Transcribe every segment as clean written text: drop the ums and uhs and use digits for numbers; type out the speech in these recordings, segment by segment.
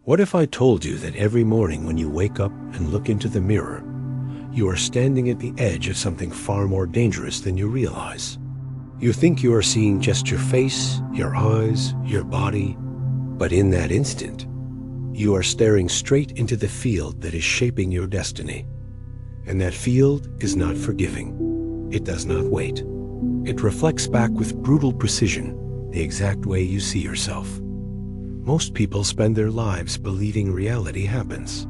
What if I told you that every morning when you wake up and look into the mirror, you are standing at the edge of something far more dangerous than you realize? You think you are seeing just your face, your eyes, your body, but in that instant, you are staring straight into the field that is shaping your destiny. And that field is not forgiving. It does not wait. It reflects back with brutal precision the exact way you see yourself. Most people spend their lives believing reality happens.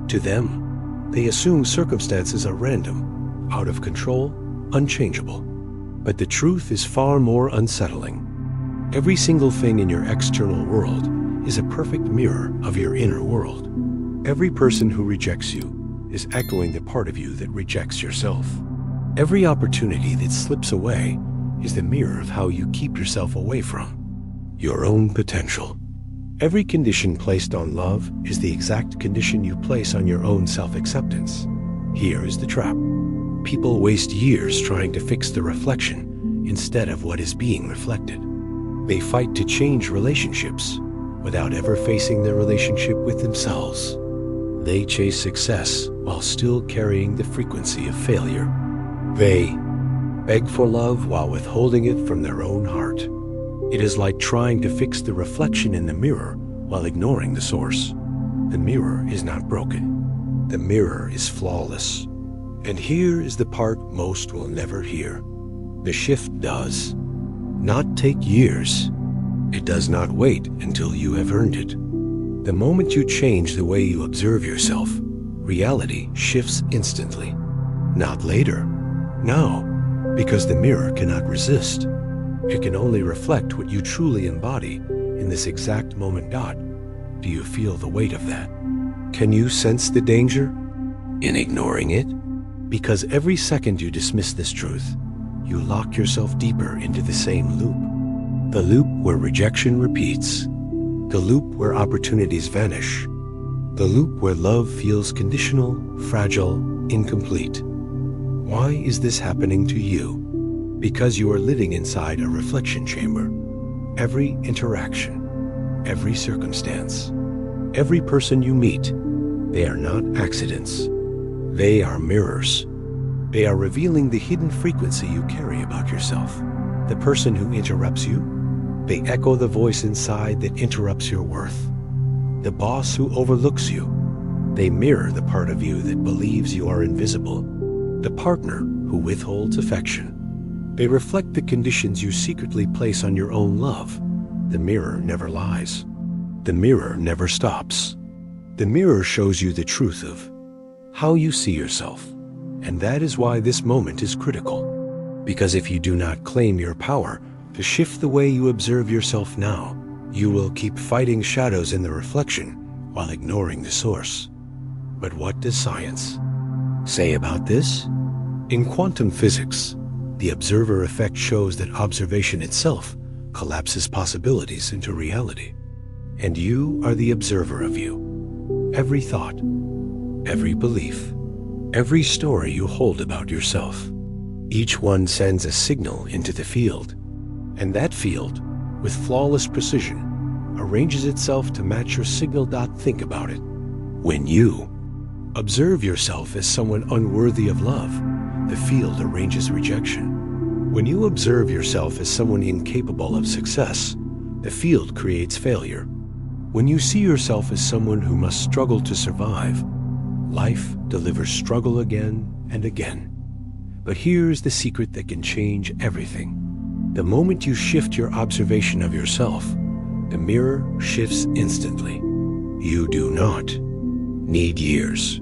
To them, they assume circumstances are random, out of control, unchangeable. But the truth is far more unsettling. Every single thing in your external world is a perfect mirror of your inner world. Every person who rejects you is echoing the part of you that rejects yourself. Every opportunity that slips away is the mirror of how you keep yourself away from your own potential. Every condition placed on love is the exact condition you place on your own self-acceptance. Here is the trap. People waste years trying to fix the reflection instead of what is being reflected. They fight to change relationships without ever facing their relationship with themselves. They chase success while still carrying the frequency of failure. They beg for love while withholding it from their own heart. It is like trying to fix the reflection in the mirror while ignoring the source. The mirror is not broken. The mirror is flawless. And here is the part most will never hear. The shift does not take years. It does not wait until you have earned it. The moment you change the way you observe yourself, reality shifts instantly. Not later. Now, because the mirror cannot resist. It can only reflect what you truly embody in this exact moment. Do you feel the weight of that? Can you sense the danger in ignoring it? Because every second you dismiss this truth, you lock yourself deeper into the same loop. The loop where rejection repeats. The loop where opportunities vanish. The loop where love feels conditional, fragile, incomplete. Why is this happening to you? Because you are living inside a reflection chamber. Every interaction, every circumstance, every person you meet, they are not accidents. They are mirrors. They are revealing the hidden frequency you carry about yourself. The person who interrupts you, they echo the voice inside that interrupts your worth. The boss who overlooks you, they mirror the part of you that believes you are invisible. The partner who withholds affection, they reflect the conditions you secretly place on your own love. The mirror never lies. The mirror never stops. The mirror shows you the truth of how you see yourself. And that is why this moment is critical. Because if you do not claim your power to shift the way you observe yourself now, you will keep fighting shadows in the reflection while ignoring the source. But what does science say about this? In quantum physics, the observer effect shows that observation itself collapses possibilities into reality. And you are the observer of you. Every thought, every belief, every story you hold about yourself, each one sends a signal into the field. And that field, with flawless precision, arranges itself to match your signal. Think about it. When you observe yourself as someone unworthy of love, the field arranges rejection. When you observe yourself as someone incapable of success, the field creates failure. When you see yourself as someone who must struggle to survive, life delivers struggle again and again. But here's the secret that can change everything. The moment you shift your observation of yourself, the mirror shifts instantly. You do not need years.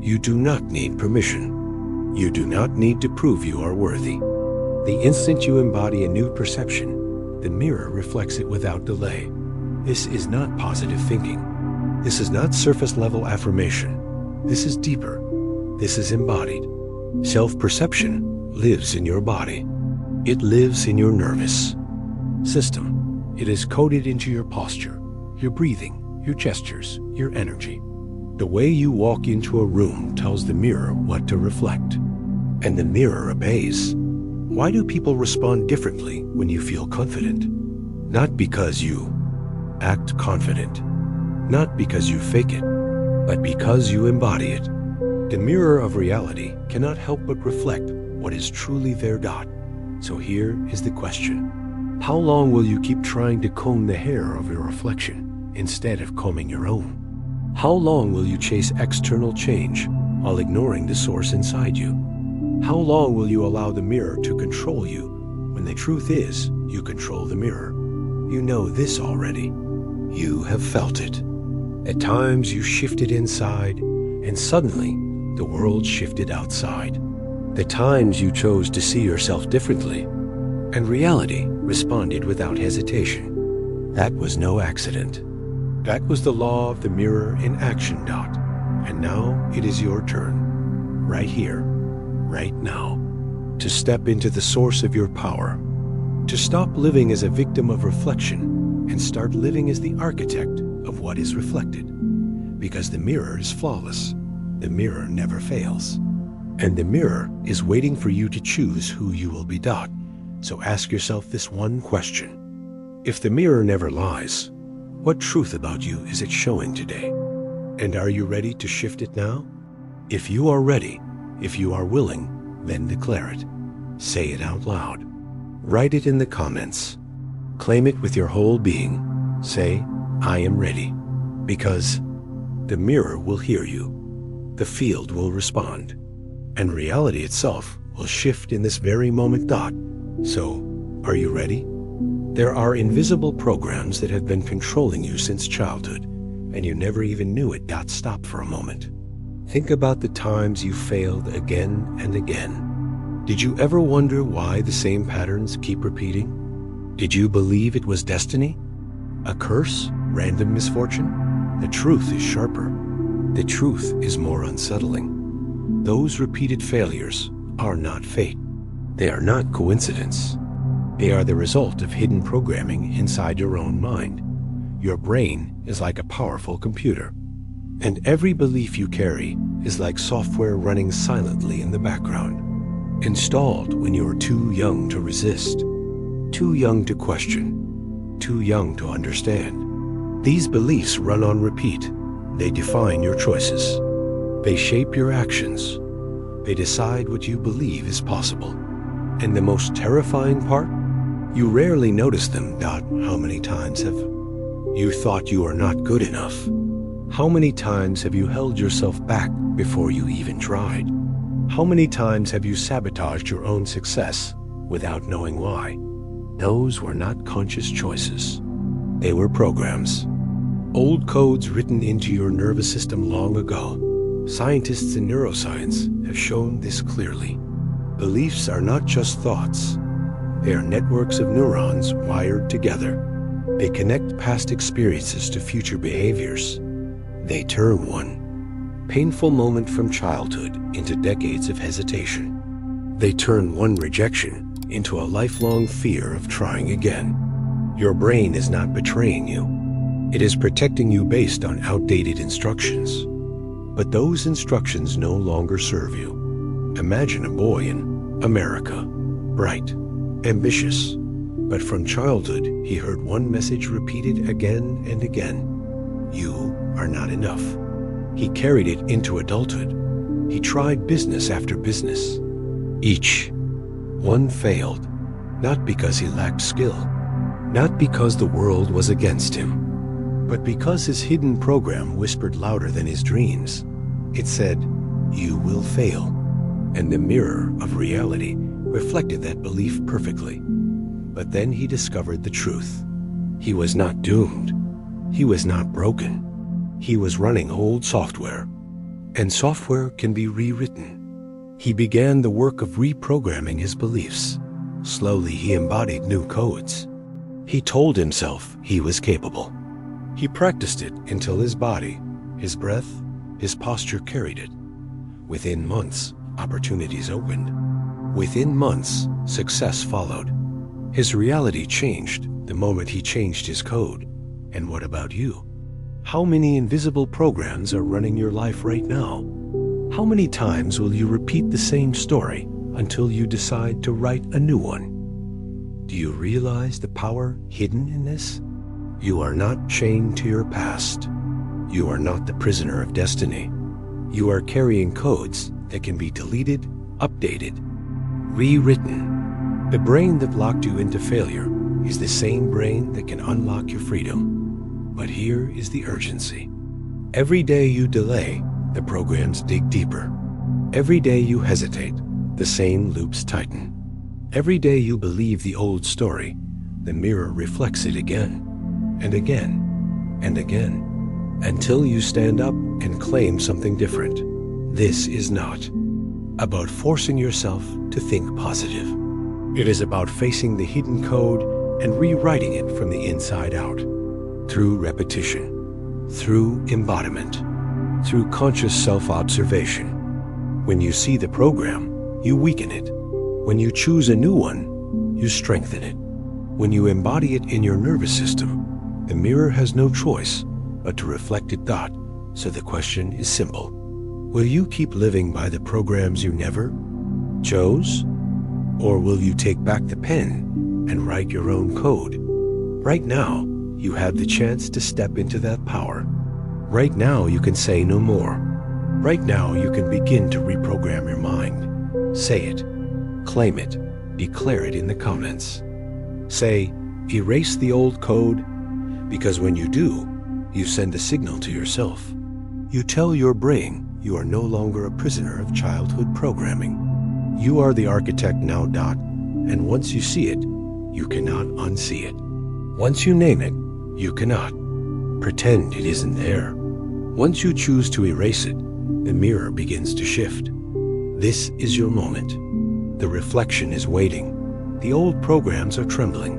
You do not need permission. You do not need to prove you are worthy. The instant you embody a new perception, the mirror reflects it without delay. This is not positive thinking. This is not surface-level affirmation. This is deeper. This is embodied. Self-perception lives in your body. It lives in your nervous system. It is coded into your posture, your breathing, your gestures, your energy. The way you walk into a room tells the mirror what to reflect, and the mirror obeys. Why do people respond differently when you feel confident? Not because you act confident, not because you fake it, but because you embody it. The mirror of reality cannot help but reflect what is truly there. So here is the question. How long will you keep trying to comb the hair of your reflection instead of combing your own? How long will you chase external change while ignoring the source inside you? How long will you allow the mirror to control you when the truth is you control the mirror? You know this already. You have felt it. At times you shifted inside and suddenly the world shifted outside. The times you chose to see yourself differently and reality responded without hesitation. That was no accident. That was the law of the mirror in action. And now it is your turn, right here, right now, to step into the source of your power, to stop living as a victim of reflection and start living as the architect of what is reflected. Because the mirror is flawless, the mirror never fails, and the mirror is waiting for you to choose who you will be. So ask yourself this one question. If the mirror never lies, what truth about you is it showing today? And are you ready to shift it now? If you are ready, if you are willing, then declare it. Say it out loud. Write it in the comments. Claim it with your whole being. Say, I am ready. Because the mirror will hear you. The field will respond. And reality itself will shift in this very moment. So, are you ready? There are invisible programs that have been controlling you since childhood, and you never even knew it. Stop for a moment. Think about the times you failed again and again. Did you ever wonder why the same patterns keep repeating? Did you believe it was destiny? A curse? Random misfortune? The truth is sharper. The truth is more unsettling. Those repeated failures are not fate. They are not coincidence. They are the result of hidden programming inside your own mind. Your brain is like a powerful computer, and every belief you carry is like software running silently in the background, installed when you are too young to resist, too young to question, too young to understand. These beliefs run on repeat. They define your choices. They shape your actions. They decide what you believe is possible. And the most terrifying part? You rarely notice them. How many times have you thought you are not good enough? How many times have you held yourself back before you even tried? How many times have you sabotaged your own success without knowing why? Those were not conscious choices. They were programs. Old codes written into your nervous system long ago. Scientists in neuroscience have shown this clearly. Beliefs are not just thoughts. They are networks of neurons wired together. They connect past experiences to future behaviors. They turn one painful moment from childhood into decades of hesitation. They turn one rejection into a lifelong fear of trying again. Your brain is not betraying you. It is protecting you based on outdated instructions. But those instructions no longer serve you. Imagine a boy in America, bright, ambitious, but from childhood he heard one message repeated again and again. You are not enough. He carried it into adulthood. He tried business after business. Each one failed, not because he lacked skill, not because the world was against him, but because his hidden program whispered louder than his dreams. It said, you will fail. And the mirror of reality reflected that belief perfectly. But then he discovered the truth. He was not doomed. He was not broken. He was running old software. And software can be rewritten. He began the work of reprogramming his beliefs. Slowly he embodied new codes. He told himself he was capable. He practiced it until his body, his breath, his posture carried it. Within months, opportunities opened. Within months, success followed. His reality changed the moment he changed his code. And what about you? How many invisible programs are running your life right now? How many times will you repeat the same story until you decide to write a new one? Do you realize the power hidden in this? You are not chained to your past. You are not the prisoner of destiny. You are carrying codes that can be deleted, updated, rewritten. The brain that locked you into failure is the same brain that can unlock your freedom. But here is the urgency. Every day you delay, the programs dig deeper. Every day you hesitate, the same loops tighten. Every day you believe the old story, the mirror reflects it again, and again, and again, until you stand up and claim something different. This is not about forcing yourself to think positive. It is about facing the hidden code and rewriting it from the inside out, through repetition, through embodiment, through conscious self-observation. When you see the program, you weaken it. When you choose a new one, you strengthen it. When you embody it in your nervous system, the mirror has no choice but to reflect it thought. So the question is simple. Will you keep living by the programs you never chose? Or will you take back the pen and write your own code? Right now, you have the chance to step into that power. Right now, you can say no more. Right now, you can begin to reprogram your mind. Say it, claim it, declare it in the comments. Say, erase the old code, because when you do, you send a signal to yourself. You tell your brain you are no longer a prisoner of childhood programming. You are the architect now, and once you see it, you cannot unsee it. Once you name it, you cannot pretend it isn't there. Once you choose to erase it, the mirror begins to shift. This is your moment. The reflection is waiting. The old programs are trembling.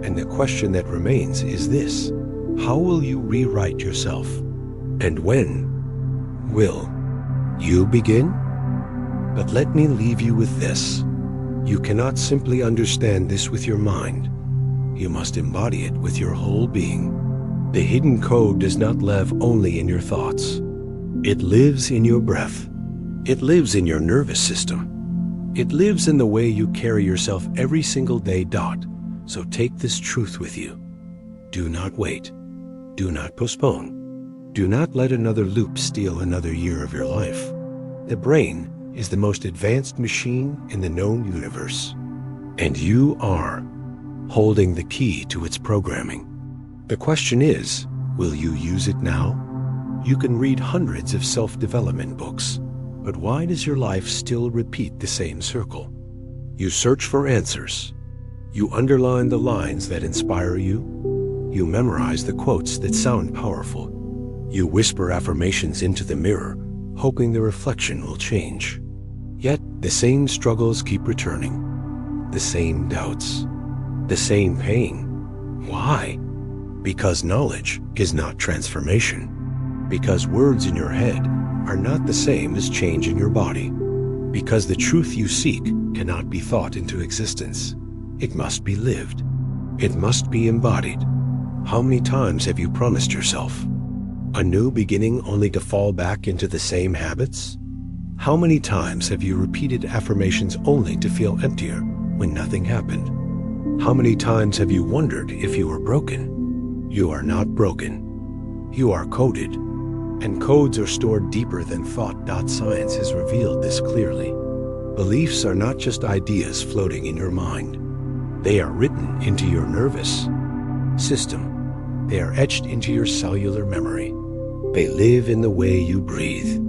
And the question that remains is this: how will you rewrite yourself? And when will you begin? But let me leave you with this. You cannot simply understand this with your mind. You must embody it with your whole being. The hidden code does not live only in your thoughts. It lives in your breath. It lives in your nervous system. It lives in the way you carry yourself every single day. So take this truth with you. Do not wait. Do not postpone. Do not let another loop steal another year of your life. The brain is the most advanced machine in the known universe, and you are holding the key to its programming. The question is, will you use it now? You can read hundreds of self-development books, but why does your life still repeat the same circle? You search for answers. You underline the lines that inspire you. You memorize the quotes that sound powerful. You whisper affirmations into the mirror, hoping the reflection will change. Yet the same struggles keep returning. The same doubts. The same pain. Why? Because knowledge is not transformation. Because words in your head are not the same as change in your body. Because the truth you seek cannot be thought into existence. It must be lived. It must be embodied. How many times have you promised yourself a new beginning only to fall back into the same habits? How many times have you repeated affirmations only to feel emptier when nothing happened? How many times have you wondered if you were broken? You are not broken. You are coded. And codes are stored deeper than thought. Science has revealed this clearly. Beliefs are not just ideas floating in your mind. They are written into your nervous system. They are etched into your cellular memory. They live in the way you breathe.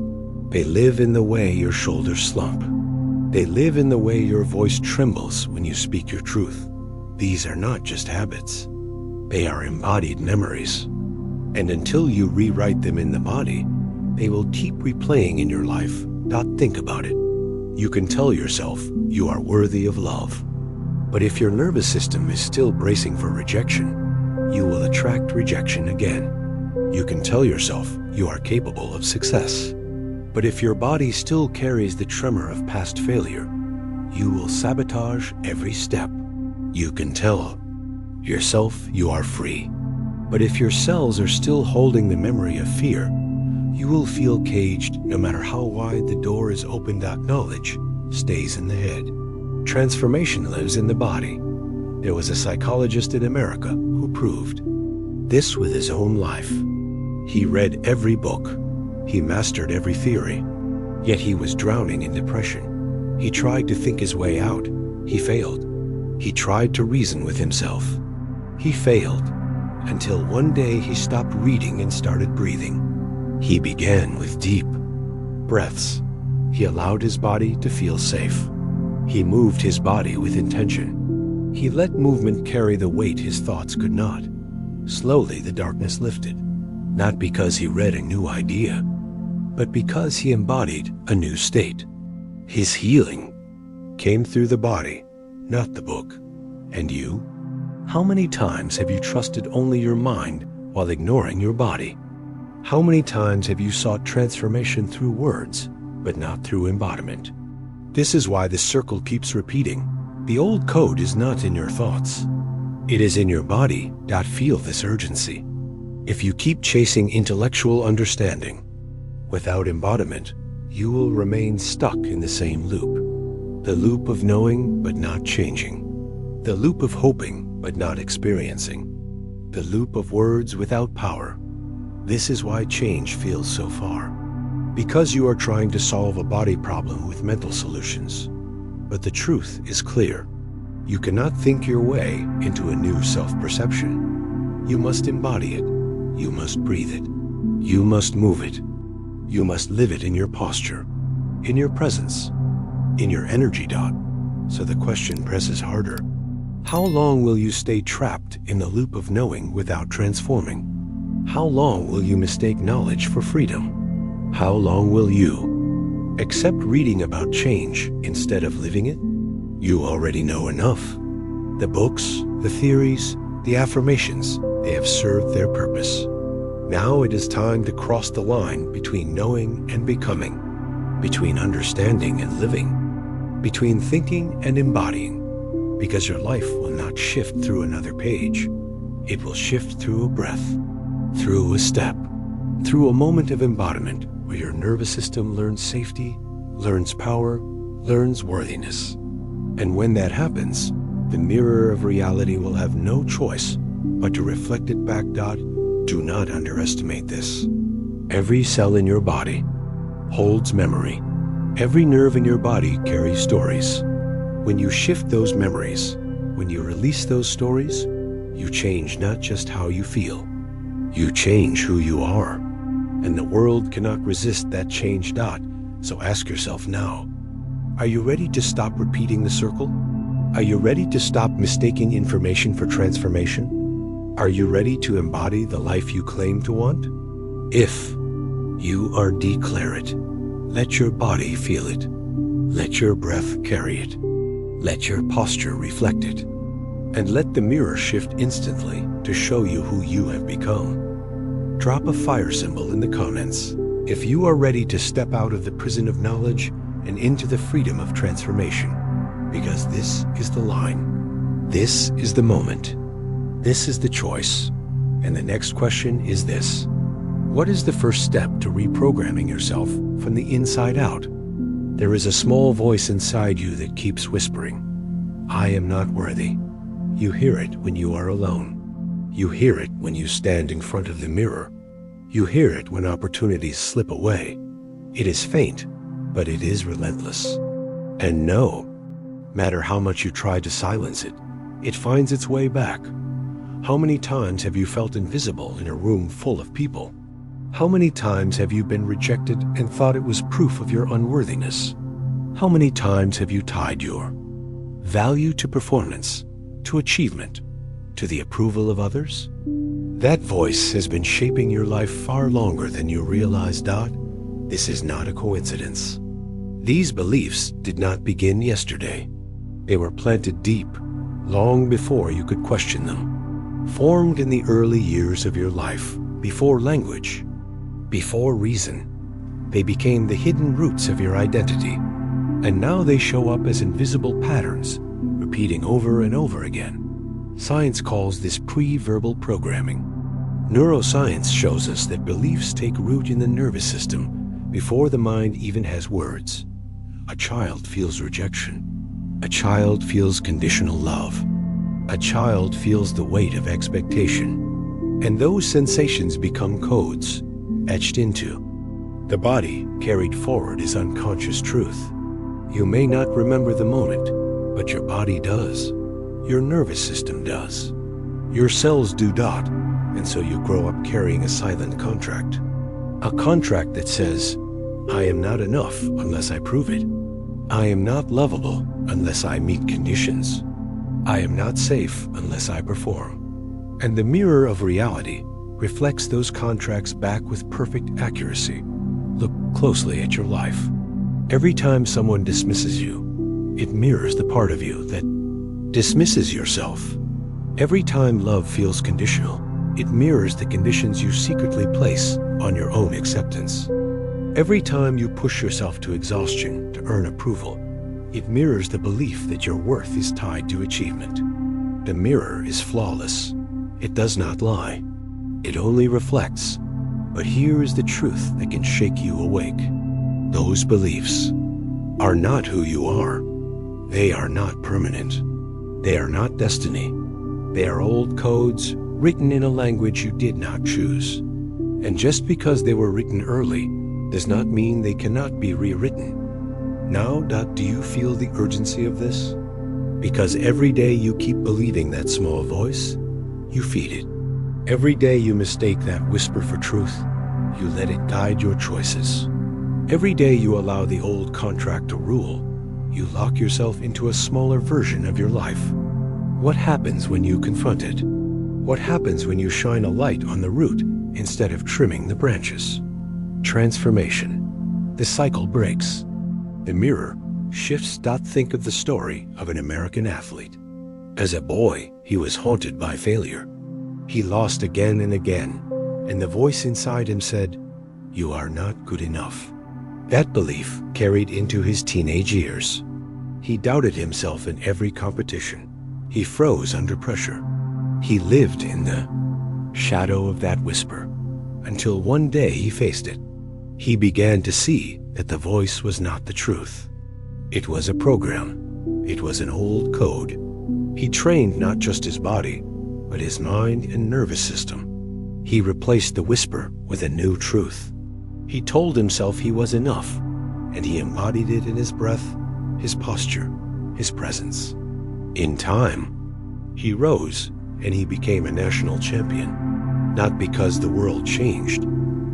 They live in the way your shoulders slump. They live in the way your voice trembles when you speak your truth. These are not just habits. They are embodied memories. And until you rewrite them in the body, they will keep replaying in your life. Think about it. You can tell yourself you are worthy of love. But if your nervous system is still bracing for rejection, you will attract rejection again. You can tell yourself you are capable of success. But if your body still carries the tremor of past failure, you will sabotage every step. You can tell yourself you are free. But if your cells are still holding the memory of fear, you will feel caged no matter how wide the door is opened. Knowledge stays in the head. Transformation lives in the body. There was a psychologist in America who proved this with his own life. He read every book. He mastered every theory. Yet he was drowning in depression. He tried to think his way out. He failed. He tried to reason with himself. He failed, until one day he stopped reading and started breathing. He began with deep breaths. He allowed his body to feel safe. He moved his body with intention. He let movement carry the weight his thoughts could not. Slowly the darkness lifted, not because he read a new idea, but because he embodied a new state. His healing came through the body, not the book. And you? How many times have you trusted only your mind while ignoring your body? How many times have you sought transformation through words, but not through embodiment? This is why the circle keeps repeating. The old code is not in your thoughts. It is in your body. Feel this urgency. If you keep chasing intellectual understanding without embodiment, you will remain stuck in the same loop. The loop of knowing but not changing. The loop of hoping but not experiencing. The loop of words without power. This is why change feels so far. Because you are trying to solve a body problem with mental solutions. But the truth is clear. You cannot think your way into a new self-perception. You must embody it. You must breathe it. You must move it. You must live it in your posture, in your presence, in your energy. So the question presses harder. How long will you stay trapped in the loop of knowing without transforming? How long will you mistake knowledge for freedom? How long will you accept reading about change instead of living it? You already know enough. The books, the theories, the affirmations, they have served their purpose. Now it is time to cross the line between knowing and becoming, between understanding and living, between thinking and embodying, because your life will not shift through another page. It will shift through a breath, through a step, through a moment of embodiment where your nervous system learns safety, learns power, learns worthiness. And when that happens, the mirror of reality will have no choice but to reflect it back. Do not underestimate this. Every cell in your body holds memory. Every nerve in your body carries stories. When you shift those memories, when you release those stories, you change not just how you feel. You change who you are. And the world cannot resist that change. So ask yourself now, are you ready to stop repeating the circle? Are you ready to stop mistaking information for transformation? Are you ready to embody the life you claim to want? If you are, declare it. Let your body feel it. Let your breath carry it. Let your posture reflect it. And let the mirror shift instantly to show you who you have become. Drop a fire symbol in the comments if you are ready to step out of the prison of knowledge and into the freedom of transformation. Because this is the line. This is the moment. This is the choice. And the next question is this. What is the first step to reprogramming yourself from the inside out? There is a small voice inside you that keeps whispering, I am not worthy. You hear it when you are alone. You hear it when you stand in front of the mirror. You hear it when opportunities slip away. It is faint, but it is relentless. And no matter how much you try to silence it, it finds its way back. How many times have you felt invisible in a room full of people? How many times have you been rejected and thought it was proof of your unworthiness? How many times have you tied your value to performance, to achievement, to the approval of others? That voice has been shaping your life far longer than you realize. This is not a coincidence. These beliefs did not begin yesterday. They were planted deep, long before you could question them. Formed in the early years of your life, before language, before reason. They became the hidden roots of your identity, and now they show up as invisible patterns, repeating over and over again. Science calls this pre-verbal programming. Neuroscience shows us that beliefs take root in the nervous system before the mind even has words. A child feels rejection. A child feels conditional love. A child feels the weight of expectation. And those sensations become codes, etched into. The body carried forward is unconscious truth. You may not remember the moment, but your body does. Your nervous system does. Your cells do dot, and so you grow up carrying a silent contract. A contract that says, I am not enough unless I prove it. I am not lovable unless I meet conditions. I am not safe unless I perform. And the mirror of reality reflects those contracts back with perfect accuracy. Look closely at your life. Every time someone dismisses you, it mirrors the part of you that dismisses yourself. Every time love feels conditional, it mirrors the conditions you secretly place on your own acceptance. Every time you push yourself to exhaustion to earn approval, it mirrors the belief that your worth is tied to achievement. The mirror is flawless. It does not lie. It only reflects. But here is the truth that can shake you awake. Those beliefs are not who you are. They are not permanent. They are not destiny. They are old codes written in a language you did not choose. And just because they were written early does not mean they cannot be rewritten. Now, do you feel the urgency of this? Because every day you keep believing that small voice, you feed it. Every day you mistake that whisper for truth, you let it guide your choices. Every day you allow the old contract to rule, you lock yourself into a smaller version of your life. What happens when you confront it? What happens when you shine a light on the root instead of trimming the branches? Transformation. The cycle breaks. The mirror shifts. Think of the story of an American athlete. As a boy, he was haunted by failure. He lost again and again, and the voice inside him said, "You are not good enough." That belief carried into his teenage years. He doubted himself in every competition. He froze under pressure. He lived in the shadow of that whisper, until one day he faced it. He began to see that the voice was not the truth. It was a program. It was an old code. He trained not just his body, but his mind and nervous system. He replaced the whisper with a new truth. He told himself he was enough, and he embodied it in his breath, his posture, his presence. In time, he rose and he became a national champion, not because the world changed,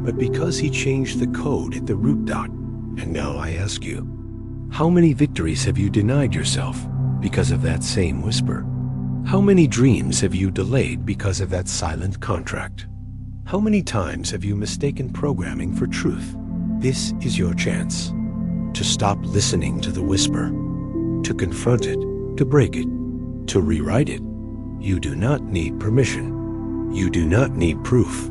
but because he changed the code at the root dot. And now I ask you, how many victories have you denied yourself because of that same whisper? How many dreams have you delayed because of that silent contract? How many times have you mistaken programming for truth? This is your chance to stop listening to the whisper, to confront it, to break it, to rewrite it. You do not need permission. You do not need proof.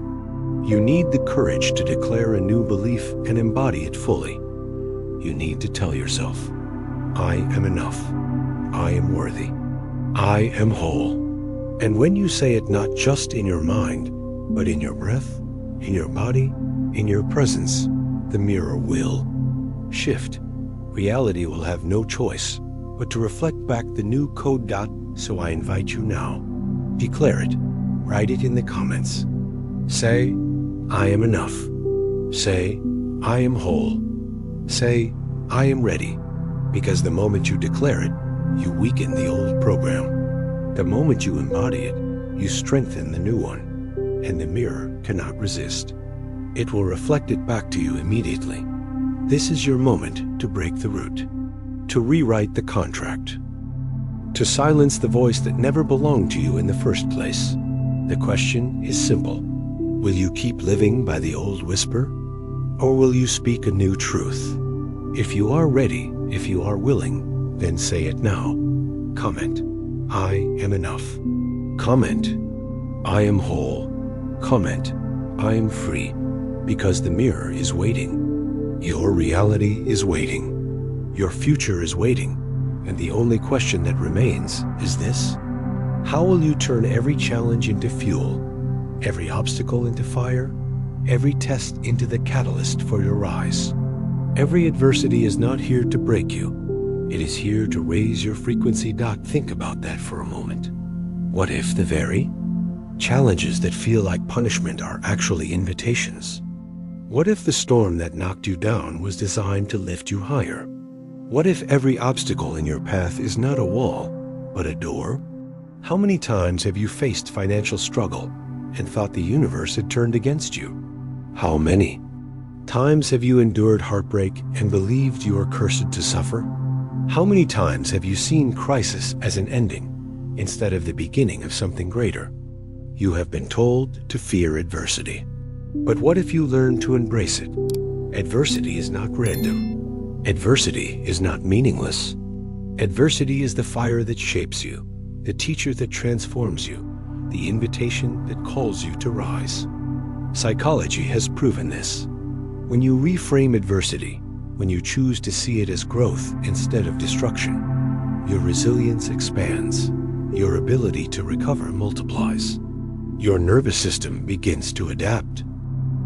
You need the courage to declare a new belief and embody it fully. You need to tell yourself, I am enough. I am worthy. I am whole. And when you say it not just in your mind, but in your breath, in your body, in your presence, the mirror will shift. Reality will have no choice but to reflect back the new code dot. So I invite you now. Declare it. Write it in the comments. Say, I am enough. Say, I am whole. Say, I am ready. Because the moment you declare it, you weaken the old program. The moment you embody it, you strengthen the new one. And the mirror cannot resist. It will reflect it back to you immediately. This is your moment to break the root, to rewrite the contract, to silence the voice that never belonged to you in the first place. The question is simple. Will you keep living by the old whisper, or will you speak a new truth? If you are ready, if you are willing, then say it now. Comment, I am enough. Comment, I am whole. Comment, I am free, because the mirror is waiting. Your reality is waiting. Your future is waiting. And the only question that remains is this: how will you turn every challenge into fuel, every obstacle into fire, every test into the catalyst for your rise? Every adversity is not here to break you. It is here to raise your frequency. Think about that for a moment. What if the very Challenges that feel like punishment are actually invitations. What if the storm that knocked you down was designed to lift you higher? What if every obstacle in your path is not a wall, but a door? How many times have you faced financial struggle and thought the universe had turned against you? How many times have you endured heartbreak and believed you are cursed to suffer? How many times have you seen crisis as an ending instead of the beginning of something greater? You have been told to fear adversity. But what if you learn to embrace it? Adversity is not random. Adversity is not meaningless. Adversity is the fire that shapes you, the teacher that transforms you, the invitation that calls you to rise. Psychology has proven this. When you reframe adversity, when you choose to see it as growth instead of destruction, your resilience expands, your ability to recover multiplies. Your nervous system begins to adapt.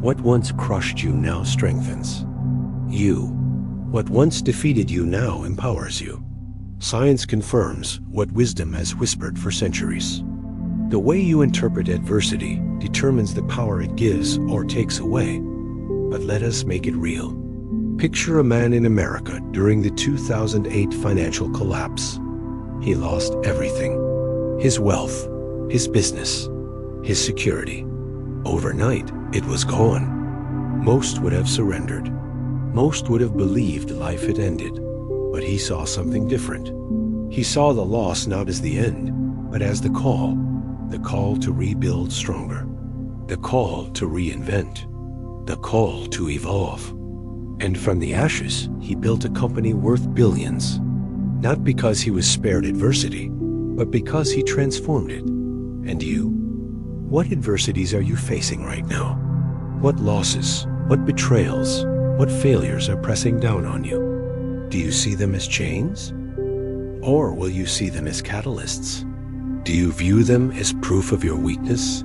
What once crushed you now strengthens you. What once defeated you now empowers you. Science confirms what wisdom has whispered for centuries. The way you interpret adversity determines the power it gives or takes away. But let us make it real. Picture a man in America during the 2008 financial collapse. He lost everything. His wealth, his business, his security. Overnight, it was gone. Most would have surrendered. Most would have believed life had ended. But he saw something different. He saw the loss not as the end, but as the call to rebuild stronger, the call to reinvent, the call to evolve. And from the ashes, he built a company worth billions, not because he was spared adversity, but because he transformed it. And you? What adversities are you facing right now? What losses, what betrayals, what failures are pressing down on you? Do you see them as chains? Or will you see them as catalysts? Do you view them as proof of your weakness?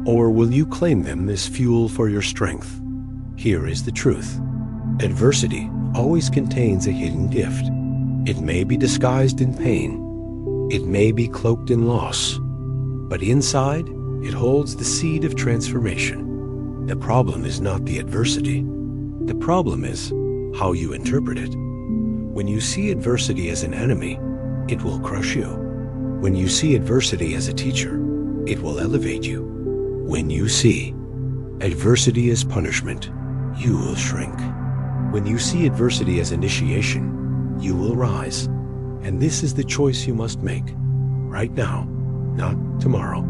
Or will you claim them as fuel for your strength? Here is the truth. Adversity always contains a hidden gift. It may be disguised in pain. It may be cloaked in loss. But inside, it holds the seed of transformation. The problem is not the adversity. The problem is how you interpret it. When you see adversity as an enemy, it will crush you. When you see adversity as a teacher, it will elevate you. When you see adversity as punishment, you will shrink. When you see adversity as initiation, you will rise. And this is the choice you must make. Right now, not tomorrow,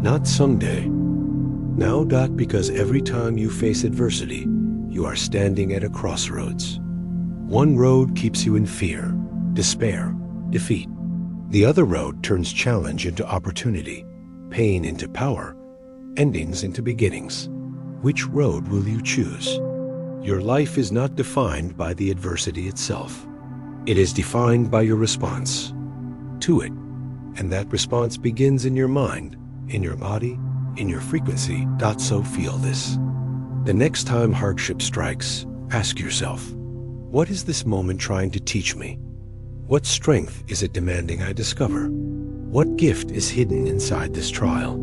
not someday. Now, because every time you face adversity, you are standing at a crossroads. One road keeps you in fear, despair, defeat. The other road turns challenge into opportunity, pain into power, endings into beginnings. Which road will you choose? Your life is not defined by the adversity itself. It is defined by your response to it. And that response begins in your mind, in your body, in your frequency. So feel this. The next time hardship strikes, ask yourself, what is this moment trying to teach me? What strength is it demanding I discover? What gift is hidden inside this trial?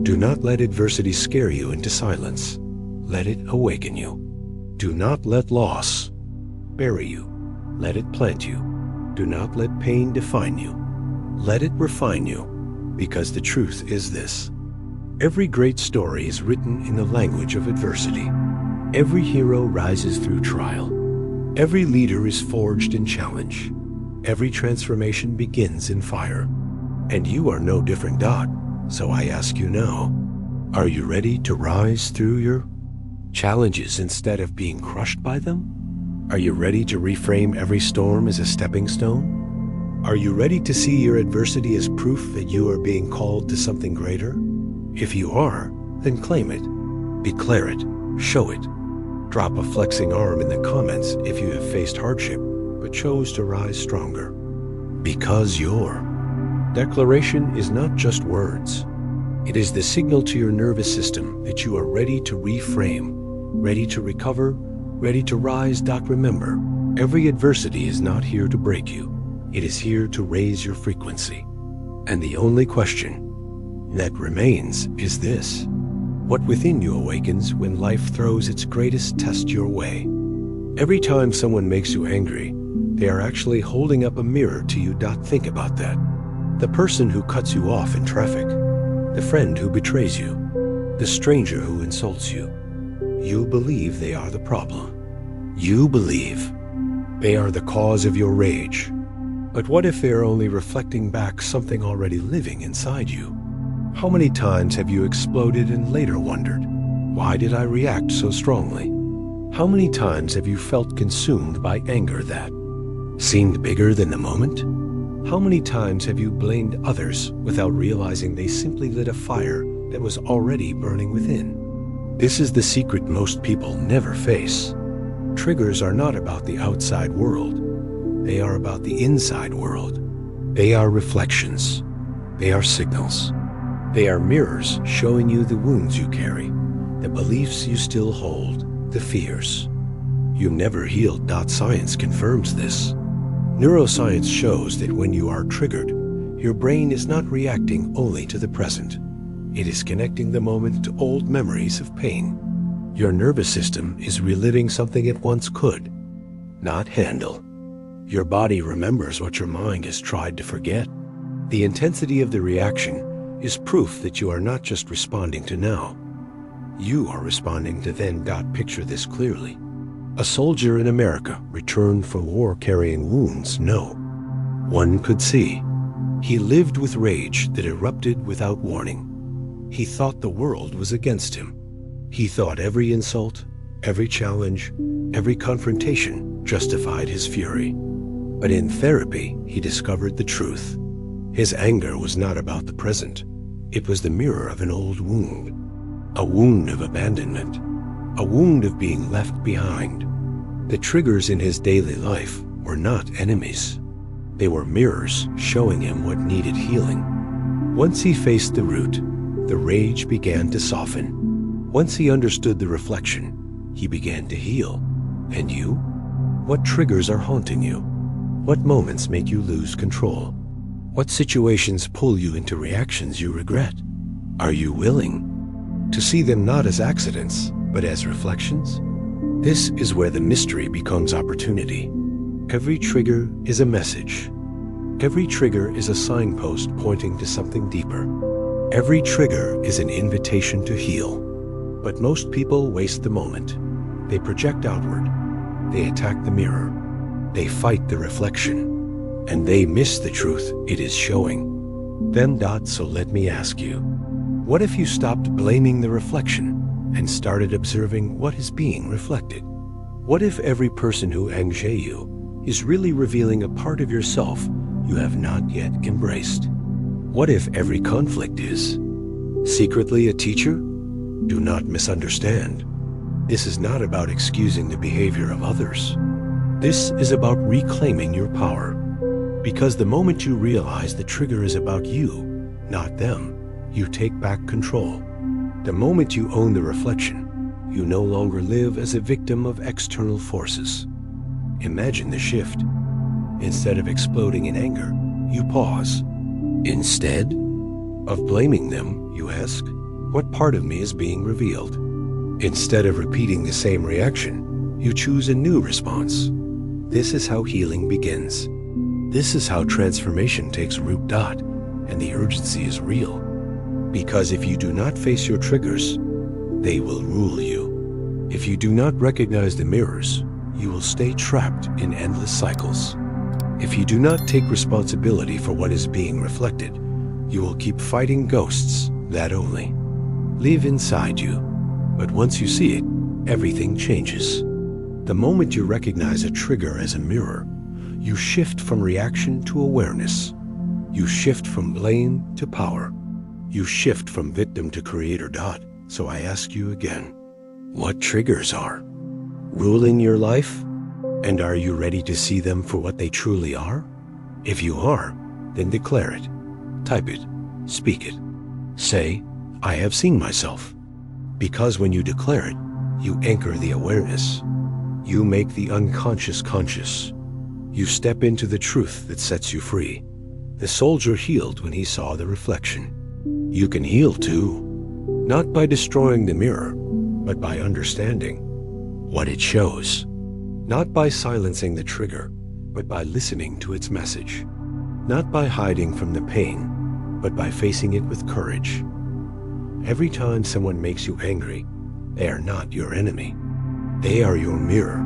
Do not let adversity scare you into silence. Let it awaken you. Do not let loss bury you. Let it plant you. Do not let pain define you. Let it refine you, because the truth is this. Every great story is written in the language of adversity. Every hero rises through trial. Every leader is forged in challenge. Every transformation begins in fire. And you are no different, So I ask you now, are you ready to rise through your challenges instead of being crushed by them? Are you ready to reframe every storm as a stepping stone? Are you ready to see your adversity as proof that you are being called to something greater? If you are, then claim it, declare it, show it. Drop a flexing arm in the comments if you have faced hardship but chose to rise stronger. Because your declaration is not just words. It is the signal to your nervous system that you are ready to reframe, ready to recover, ready to rise. Remember, every adversity is not here to break you. It is here to raise your frequency. And the only question that remains is this: what within you awakens when life throws its greatest test your way. Every time someone makes you angry, they are actually holding up a mirror to you. Think about that. The person who cuts you off in traffic, the friend who betrays you, the stranger who insults you. You believe they are the problem. You believe they are the cause of your rage. But what if they're only reflecting back something already living inside you? How many times have you exploded and later wondered, why did I react so strongly? How many times have you felt consumed by anger that seemed bigger than the moment? How many times have you blamed others without realizing they simply lit a fire that was already burning within? This is the secret most people never face. Triggers are not about the outside world. They are about the inside world. They are reflections. They are signals. They are mirrors showing you the wounds you carry, the beliefs you still hold, the fears you never healed. Science confirms this. Neuroscience shows that when you are triggered, your brain is not reacting only to the present. It is connecting the moment to old memories of pain. Your nervous system is reliving something it once could not handle. Your body remembers what your mind has tried to forget. The intensity of the reaction is proof that you are not just responding to now. You are responding to then. Picture this clearly. A soldier in America returned from war carrying wounds no one could see. He lived with rage that erupted without warning. He thought the world was against him. He thought every insult, every challenge, every confrontation justified his fury. But in therapy, he discovered the truth. His anger was not about the present. It was the mirror of an old wound. A wound of abandonment. A wound of being left behind. The triggers in his daily life were not enemies. They were mirrors showing him what needed healing. Once he faced the root, the rage began to soften. Once he understood the reflection, he began to heal. And you? What triggers are haunting you? What moments make you lose control? What situations pull you into reactions you regret? Are you willing to see them not as accidents, but as reflections? This is where the mystery becomes opportunity. Every trigger is a message. Every trigger is a signpost pointing to something deeper. Every trigger is an invitation to heal. But most people waste the moment. They project outward. They attack the mirror. They fight the reflection. And they miss the truth it is showing. So let me ask you, what if you stopped blaming the reflection and started observing what is being reflected? What if every person who angered you is really revealing a part of yourself you have not yet embraced? What if every conflict is secretly a teacher? Do not misunderstand. This is not about excusing the behavior of others. This is about reclaiming your power. Because the moment you realize the trigger is about you, not them, you take back control. The moment you own the reflection, you no longer live as a victim of external forces. Imagine the shift. Instead of exploding in anger, you pause. Instead of blaming them, you ask, what part of me is being revealed? Instead of repeating the same reaction, you choose a new response. This is how healing begins. This is how transformation takes root. And the urgency is real. Because if you do not face your triggers, they will rule you. If you do not recognize the mirrors, you will stay trapped in endless cycles. If you do not take responsibility for what is being reflected, you will keep fighting ghosts that only live inside you. But once you see it, everything changes. The moment you recognize a trigger as a mirror, you shift from reaction to awareness. You shift from blame to power. You shift from victim to creator. So I ask you again, what triggers are ruling your life? And are you ready to see them for what they truly are? If you are, then declare it. Type it. Speak it. Say, I have seen myself. Because when you declare it, you anchor the awareness. You make the unconscious conscious. You step into the truth that sets you free. The soldier healed when he saw the reflection. You can heal too, not by destroying the mirror, but by understanding what it shows. Not by silencing the trigger, but by listening to its message. Not by hiding from the pain, but by facing it with courage. Every time someone makes you angry, they are not your enemy. They are your mirror.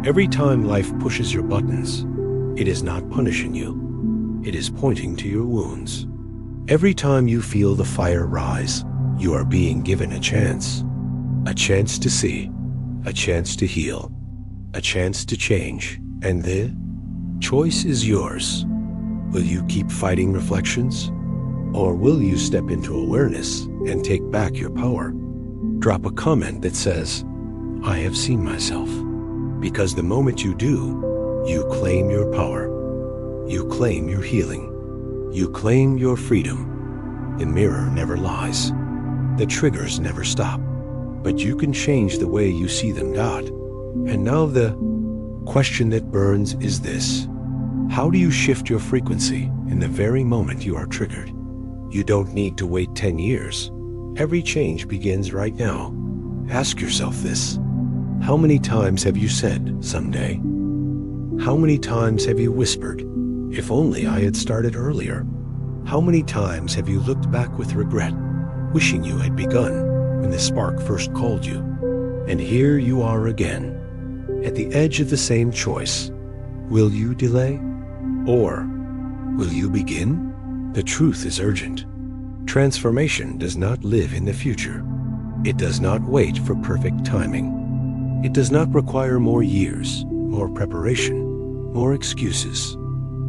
Every time life pushes your buttons, it is not punishing you. It is pointing to your wounds. Every time you feel the fire rise, you are being given a chance. A chance to see, a chance to heal, a chance to change. And the choice is yours. Will you keep fighting reflections? Or will you step into awareness and take back your power? Drop a comment that says, I have seen myself. Because the moment you do, you claim your power. You claim your healing. You claim your freedom. The mirror never lies. The triggers never stop. But you can change the way you see them, God. And now the question that burns is this. How do you shift your frequency in the very moment you are triggered? You don't need to wait 10 years. Every change begins right now. Ask yourself this. How many times have you said, someday? How many times have you whispered, if only I had started earlier? How many times have you looked back with regret, wishing you had begun when the spark first called you? And here you are again, at the edge of the same choice. Will you delay? Or will you begin? The truth is urgent. Transformation does not live in the future. It does not wait for perfect timing. It does not require more years, more preparation, more excuses.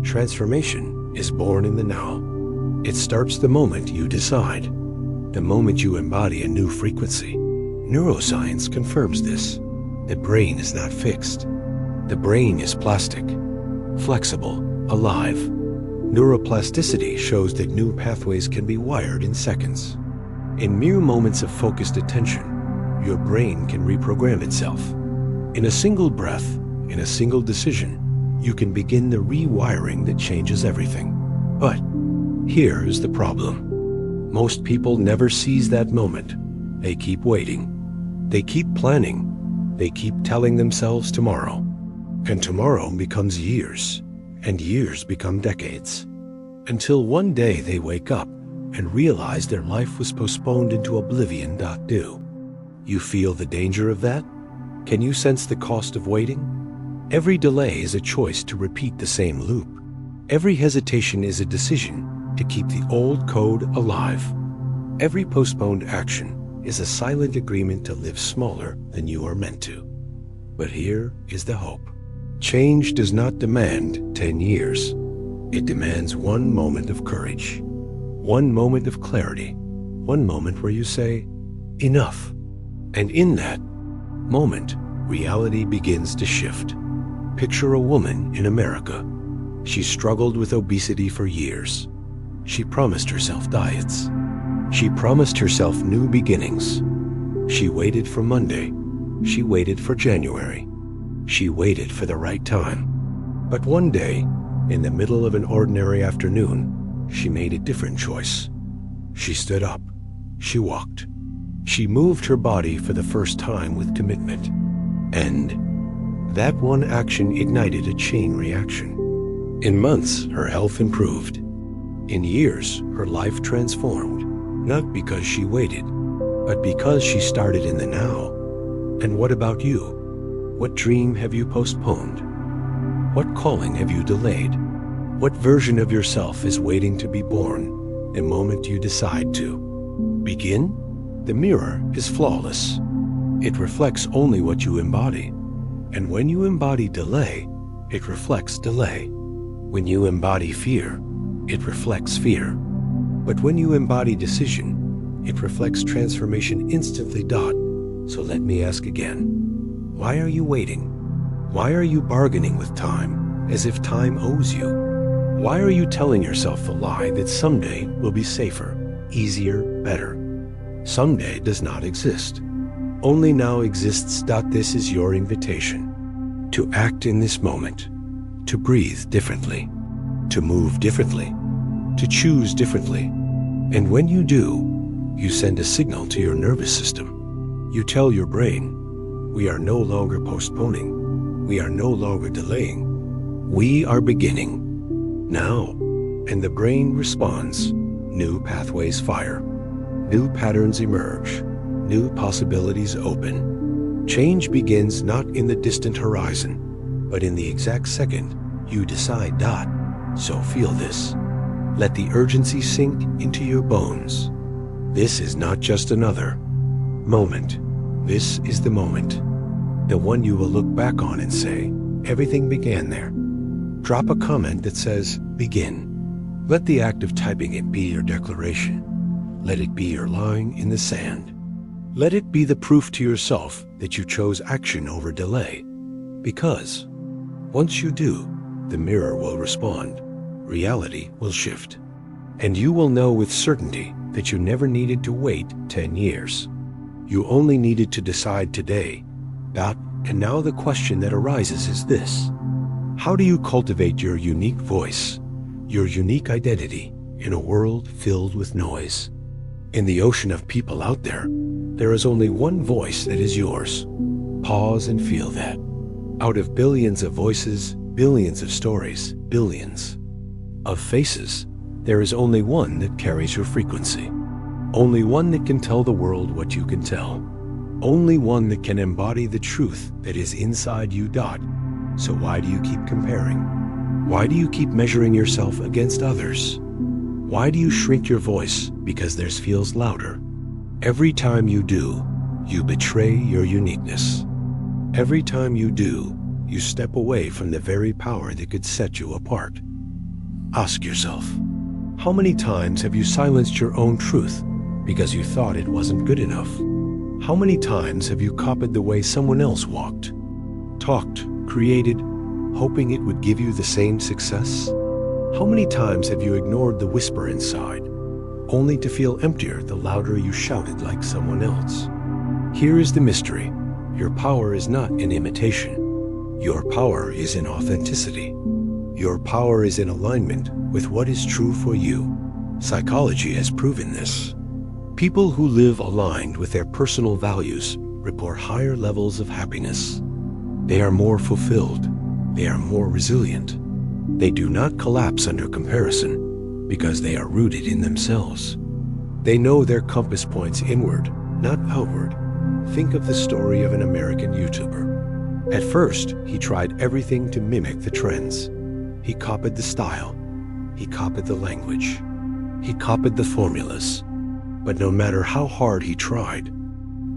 Transformation is born in the now. It starts the moment you decide, the moment you embody a new frequency. Neuroscience confirms this. The brain is not fixed. The brain is plastic, flexible, alive. Neuroplasticity shows that new pathways can be wired in seconds. In mere moments of focused attention, your brain can reprogram itself. In a single breath, in a single decision, you can begin the rewiring that changes everything. But here is the problem. Most people never seize that moment. They keep waiting. They keep planning. They keep telling themselves tomorrow. And tomorrow becomes years, and years become decades. Until one day they wake up and realize their life was postponed into oblivion. Do you feel the danger of that? Can you sense the cost of waiting? Every delay is a choice to repeat the same loop. Every hesitation is a decision to keep the old code alive. Every postponed action is a silent agreement to live smaller than you are meant to. But here is the hope. Change does not demand 10 years. It demands one moment of courage, one moment of clarity, one moment where you say, enough. And in that moment, reality begins to shift. Picture a woman in America. She struggled with obesity for years. She promised herself diets. She promised herself new beginnings. She waited for Monday. She waited for January. She waited for the right time. But one day, in the middle of an ordinary afternoon, she made a different choice. She stood up. She walked. She moved her body for the first time with commitment. And that one action ignited a chain reaction. In months, her health improved. In years, her life transformed, not because she waited, but because she started in the now. And what about you? What dream have you postponed? What calling have you delayed? What version of yourself is waiting to be born the moment you decide to begin? The mirror is flawless. It reflects only what you embody. And when you embody delay, it reflects delay. When you embody fear, it reflects fear. But when you embody decision, it reflects transformation instantly. So let me ask again. Why are you waiting? Why are you bargaining with time as if time owes you? Why are you telling yourself the lie that someday will be safer, easier, better? Someday does not exist. Only now exists. This is your invitation to act in this moment, to breathe differently, to move differently, to choose differently, And when you do, you send a signal to your nervous system. You tell your brain, we are no longer postponing. We are no longer delaying. We are beginning now. And the brain responds. New pathways fire. New patterns emerge. New possibilities open. Change begins not in the distant horizon, but in the exact second you decide. So feel this. Let the urgency sink into your bones. This is not just another moment. This is the moment. The one you will look back on and say, everything began there. Drop a comment that says, begin. Let the act of typing it be your declaration. Let it be your line in the sand. Let it be the proof to yourself that you chose action over delay. Because once you do, the mirror will respond. Reality will shift. And you will know with certainty that you never needed to wait 10 years. You only needed to decide today. And now the question that arises is this. How do you cultivate your unique voice, your unique identity in a world filled with noise? In the ocean of people out there, there is only one voice that is yours. Pause and feel that. Out of billions of voices, billions of stories, billions of faces, there is only one that carries your frequency. Only one that can tell the world what you can tell. Only one that can embody the truth that is inside you. So why do you keep comparing? Why do you keep measuring yourself against others? Why do you shrink your voice because theirs feels louder? Every time you do, you betray your uniqueness. Every time you do, you step away from the very power that could set you apart. Ask yourself, how many times have you silenced your own truth because you thought it wasn't good enough? How many times have you copied the way someone else walked, talked, created, hoping it would give you the same success? How many times have you ignored the whisper inside, only to feel emptier the louder you shouted like someone else? Here is the mystery. Your power is not in imitation. Your power is in authenticity. Your power is in alignment with what is true for you. Psychology has proven this. People who live aligned with their personal values report higher levels of happiness. They are more fulfilled. They are more resilient. They do not collapse under comparison because they are rooted in themselves. They know their compass points inward, not outward. Think of the story of an American YouTuber. At first, he tried everything to mimic the trends. He copied the style. He copied the language. He copied the formulas. But no matter how hard he tried,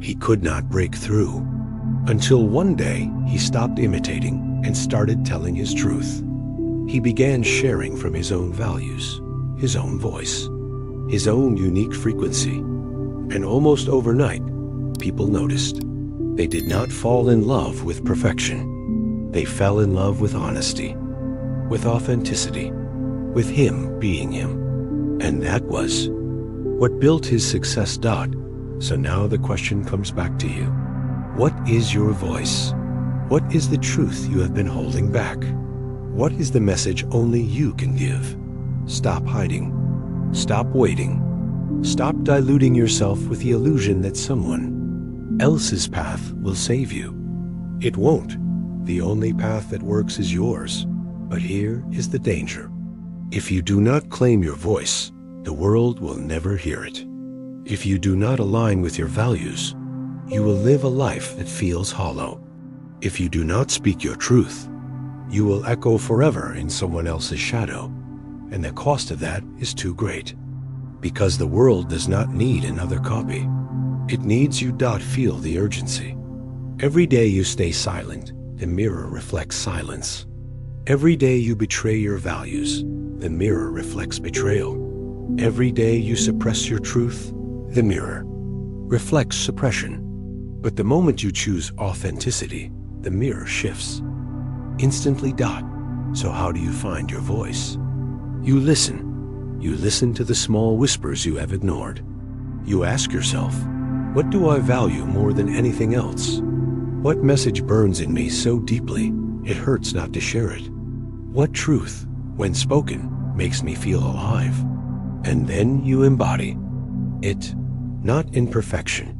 he could not break through. Until one day, he stopped imitating and started telling his truth. He began sharing from his own values, his own voice, his own unique frequency. And almost overnight, people noticed. They did not fall in love with perfection. They fell in love with honesty, with authenticity, with him being him. And that was what built his success. So now the question comes back to you. What is your voice? What is the truth you have been holding back? What is the message only you can give? Stop hiding. Stop waiting. Stop diluting yourself with the illusion that someone else's path will save you. It won't. The only path that works is yours. But here is the danger. If you do not claim your voice, the world will never hear it. If you do not align with your values, you will live a life that feels hollow. If you do not speak your truth, you will echo forever in someone else's shadow, and the cost of that is too great. Because the world does not need another copy. It needs you. Feel the urgency. Every day you stay silent, the mirror reflects silence. Every day you betray your values, the mirror reflects betrayal. Every day you suppress your truth, the mirror reflects suppression. But the moment you choose authenticity, the mirror shifts. Instantly. So how do you find your voice? You listen. You listen to the small whispers you have ignored. You ask yourself, what do I value more than anything else? What message burns in me so deeply it hurts not to share it? What truth, when spoken, makes me feel alive? And then you embody it, not in perfection,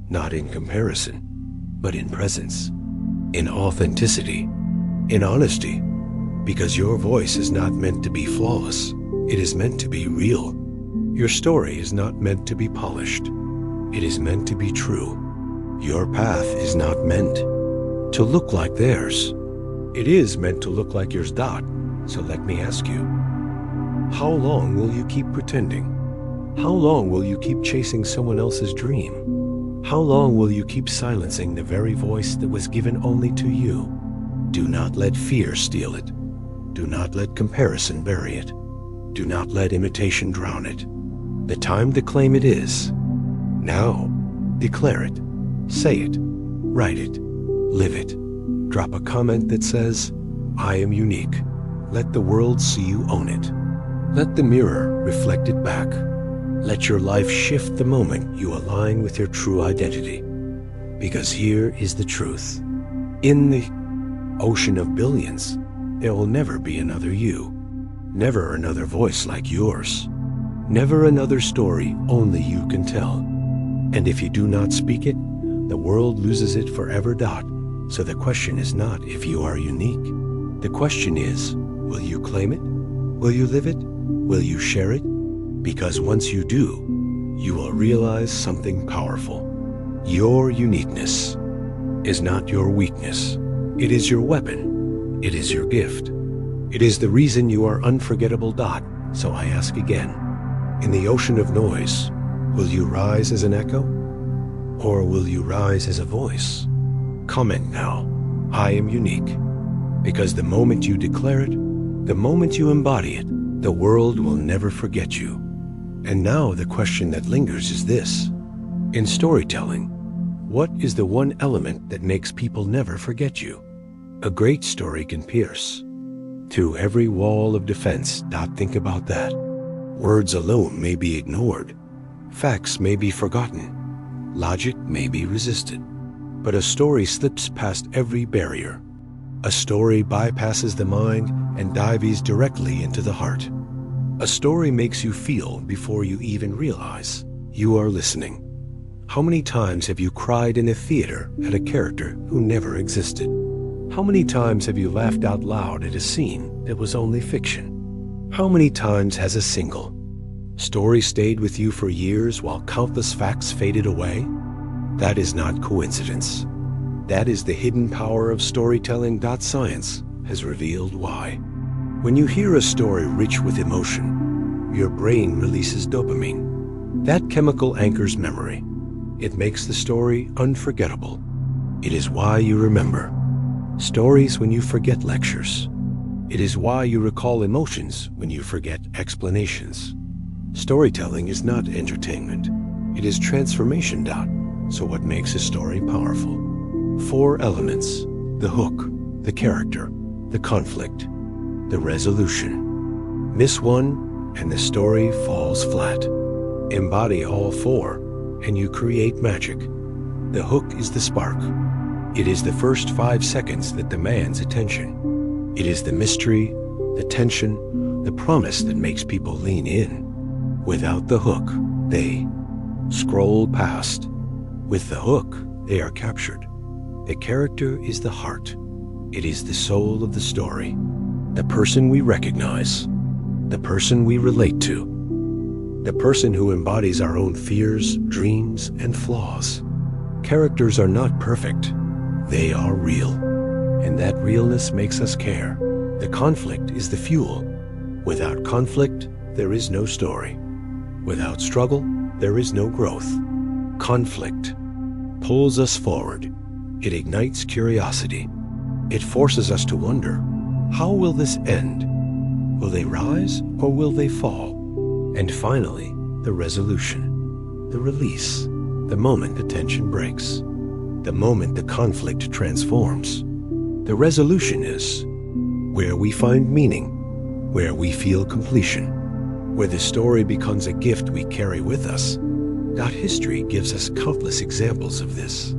not in comparison, but in presence, in authenticity, in honesty, because your voice is not meant to be flawless. It is meant to be real. Your story is not meant to be polished. It is meant to be true. Your path is not meant to look like theirs. It is meant to look like yours. So let me ask you, how long will you keep pretending? How long will you keep chasing someone else's dream? How long will you keep silencing the very voice that was given only to you? Do not let fear steal it. Do not let comparison bury it. Do not let imitation drown it. The time to claim it is now. Declare it. Say it. Write it. Live it. Drop a comment that says, I am unique. Let the world see you own it. Let the mirror reflect it back. Let your life shift the moment you align with your true identity. Because here is the truth. In the ocean of billions, there will never be another you. Never another voice like yours. Never another story only you can tell. And if you do not speak it, the world loses it forever. So the question is not if you are unique. The question is, will you claim it? Will you live it? Will you share it? Because once you do, you will realize something powerful. Your uniqueness is not your weakness. It is your weapon. It is your gift. It is the reason you are unforgettable. So I ask again, in the ocean of noise, will you rise as an echo? Or will you rise as a voice? Comment now, I am unique. Because the moment you declare it, the moment you embody it, the world will never forget you. And now the question that lingers is this. In storytelling, what is the one element that makes people never forget you? A great story can pierce through every wall of defense. Think about that. Words alone may be ignored. Facts may be forgotten. Logic may be resisted. But a story slips past every barrier. A story bypasses the mind and dives directly into the heart. A story makes you feel before you even realize you are listening. How many times have you cried in a theater at a character who never existed? How many times have you laughed out loud at a scene that was only fiction? How many times has a single story stayed with you for years while countless facts faded away? That is not coincidence. That is the hidden power of storytelling. Science has revealed why. When you hear a story rich with emotion, your brain releases dopamine. That chemical anchors memory. It makes the story unforgettable. It is why you remember stories when you forget lectures. It is why you recall emotions when you forget explanations. Storytelling is not entertainment. It is transformation. So what makes a story powerful? 4 elements: the hook, the character, the conflict, the resolution. Miss one and the story falls flat. Embody all 4 and you create magic. The hook is the spark. It is the first 5 seconds that demands attention. It is the mystery, the tension, the promise that makes people lean in. Without the hook, they scroll past. With the hook, they are captured. The character is the heart. It is the soul of the story. The person we recognize. The person we relate to. The person who embodies our own fears, dreams, and flaws. Characters are not perfect. They are real. And that realness makes us care. The conflict is the fuel. Without conflict, there is no story. Without struggle, there is no growth. Conflict pulls us forward. It ignites curiosity. It forces us to wonder, how will this end? Will they rise or will they fall? And finally, the resolution, the release, the moment the tension breaks, the moment the conflict transforms. The resolution is where we find meaning, where we feel completion, where the story becomes a gift we carry with us. History gives us countless examples of this.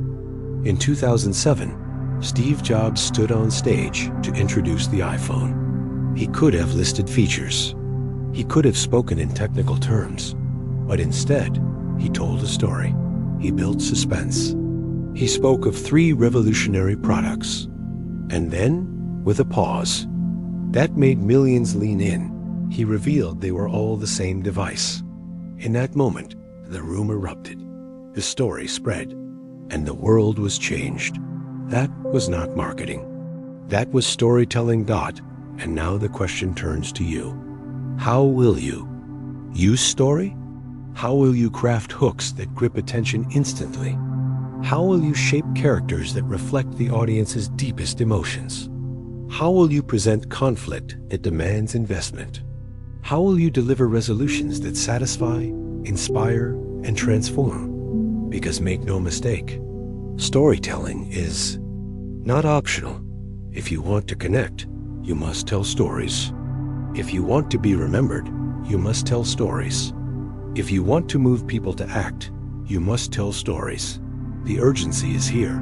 In 2007, Steve Jobs stood on stage to introduce the iPhone. He could have listed features. He could have spoken in technical terms, but instead, he told a story. He built suspense. He spoke of 3 revolutionary products. And then, with a pause, that made millions lean in, he revealed they were all the same device. In that moment, the room erupted. The story spread, and the world was changed. That was not marketing. That was storytelling. And now the question turns to you. How will you use story? How will you craft hooks that grip attention instantly? How will you shape characters that reflect the audience's deepest emotions? How will you present conflict that demands investment? How will you deliver resolutions that satisfy, inspire, and transform? Because make no mistake, storytelling is not optional. If you want to connect, you must tell stories. If you want to be remembered, you must tell stories. If you want to move people to act, you must tell stories. The urgency is here.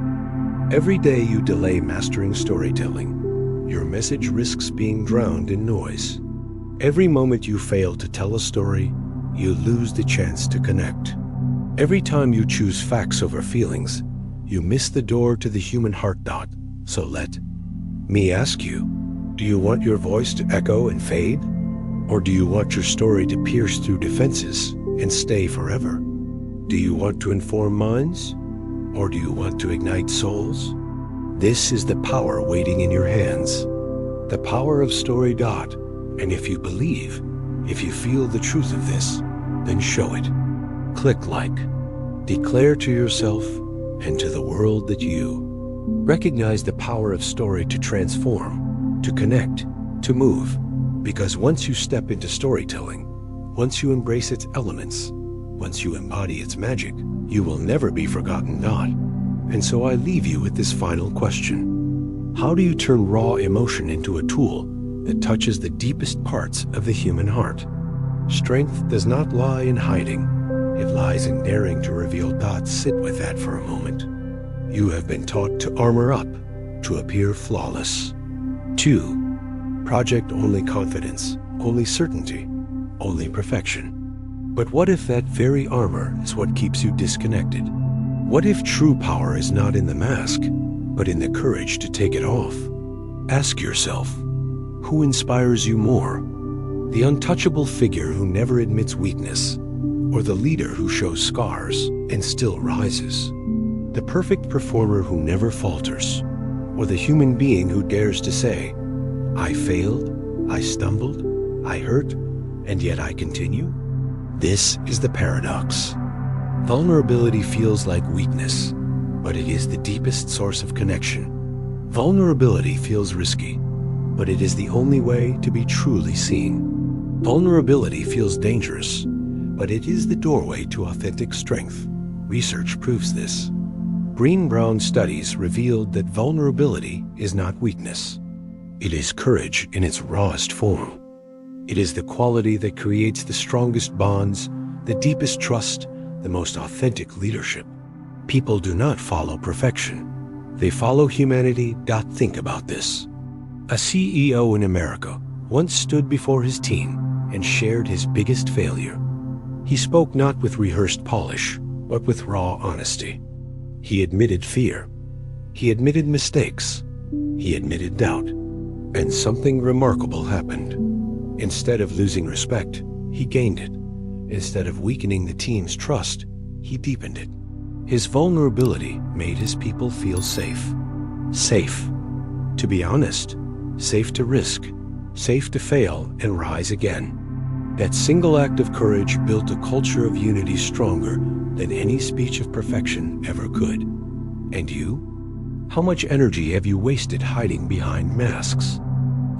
Every day you delay mastering storytelling, your message risks being drowned in noise. Every moment you fail to tell a story, you lose the chance to connect. Every time you choose facts over feelings, you miss the door to the human heart. So let me ask you, do you want your voice to echo and fade? Or do you want your story to pierce through defenses and stay forever? Do you want to inform minds? Or do you want to ignite souls? This is the power waiting in your hands. The power of story. And if you believe, if you feel the truth of this, then show it. Click like. Declare to yourself and to the world that you recognize the power of story to transform, to connect, to move. Because once you step into storytelling, once you embrace its elements, once you embody its magic, you will never be forgotten. And so I leave you with this final question. How do you turn raw emotion into a tool that touches the deepest parts of the human heart? Strength does not lie in hiding. It lies in daring to reveal. Sit with that for a moment. You have been taught to armor up, to appear flawless. 2. Project only confidence, only certainty, only perfection. But what if that very armor is what keeps you disconnected? What if true power is not in the mask, but in the courage to take it off? Ask yourself, who inspires you more? The untouchable figure who never admits weakness, or the leader who shows scars and still rises? The perfect performer who never falters, or the human being who dares to say, I failed, I stumbled, I hurt, and yet I continue? This is the paradox. Vulnerability feels like weakness, but it is the deepest source of connection. Vulnerability feels risky, but it is the only way to be truly seen. Vulnerability feels dangerous, but it is the doorway to authentic strength. Research proves this. Green-brown studies revealed that vulnerability is not weakness. It is courage in its rawest form. It is the quality that creates the strongest bonds, the deepest trust, the most authentic leadership. People do not follow perfection. They follow humanity. Think about this. A CEO in America once stood before his team and shared his biggest failure. He spoke not with rehearsed polish, but with raw honesty. He admitted fear. He admitted mistakes. He admitted doubt. And something remarkable happened. Instead of losing respect, he gained it. Instead of weakening the team's trust, he deepened it. His vulnerability made his people feel safe. Safe to be honest, safe to risk, safe to fail and rise again. That single act of courage built a culture of unity stronger than any speech of perfection ever could. And you? How much energy have you wasted hiding behind masks?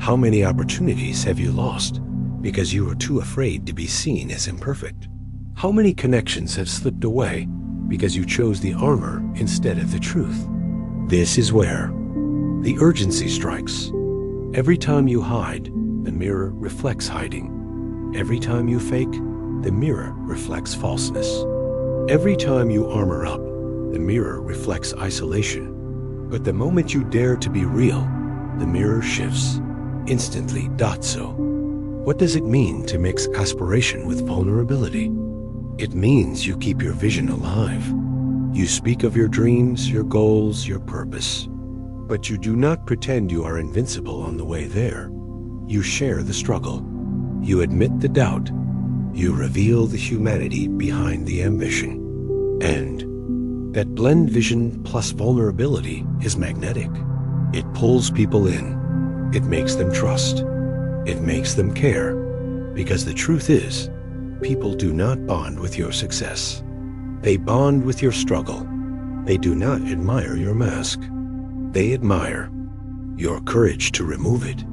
How many opportunities have you lost because you were too afraid to be seen as imperfect? How many connections have slipped away because you chose the armor instead of the truth? This is where the urgency strikes. Every time you hide, the mirror reflects hiding. Every time you fake, the mirror reflects falseness. Every time you armor up, the mirror reflects isolation. But the moment you dare to be real, the mirror shifts instantly. So, What does it mean to mix aspiration with vulnerability? It means you keep your vision alive. You speak of your dreams, your goals, your purpose. But you do not pretend you are invincible on the way there. You share the struggle. You admit the doubt. You reveal the humanity behind the ambition. And that blend vision plus vulnerability is magnetic. It pulls people in. It makes them trust. It makes them care. Because the truth is, people do not bond with your success. They bond with your struggle. They do not admire your mask. They admire your courage to remove it.